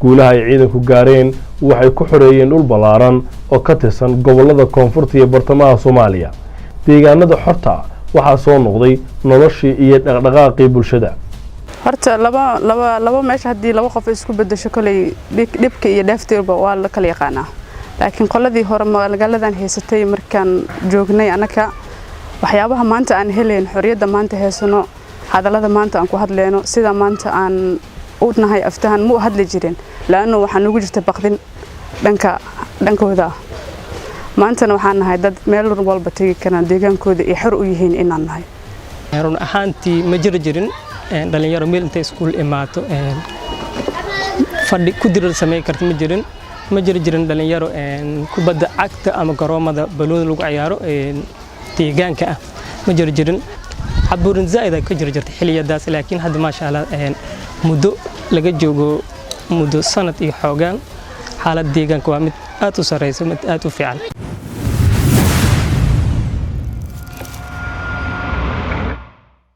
guulaha ay ciidanku gaareen waxay ku xoreeyeen dhul ballaaran oo ka tirsan gobollada koonfurta iyo bartamaha Soomaaliya. deegaanada xorta waxaa soo noqday noloshii iyo dhaqdhaqaaqii bulshada. horta laba meesha hadii laba qof isku bedesho kale dhibka iyo dhaafteeba waa la kala yaqaanaa. laakiin qoladii hore magaaladan haysatay markaan joognay anaka waxyaabaha maanta aan heleen xorriyada maanta heesano hadalada maanta aan ku hadleeno sida maanta aan u nahay aftahan mu hadli jireen laano waxaan ugu jirtay baqdin dhankooda maantana waxaan nahay dad meel walba tagi karaan deegaankooda iyo xor u yihiin inaan nahay. run ahaantii ma jiri jirin dhalinyaro meel intay iskuul imaato fadhi ku dirir sameey karta ma jiri jirin dhalinyaro kubadda cagta ama garoomada baloon lagu ciyaaro deegaanka ah ma jiri jirin caburin zaid ka jiri jirtay xiliyadaas laakiin hadda ma sha Allah muddo laga joogo muddo sanad iyo xoogan xaalad deegaanka waa mid aad u sareyso mid aad u fiican.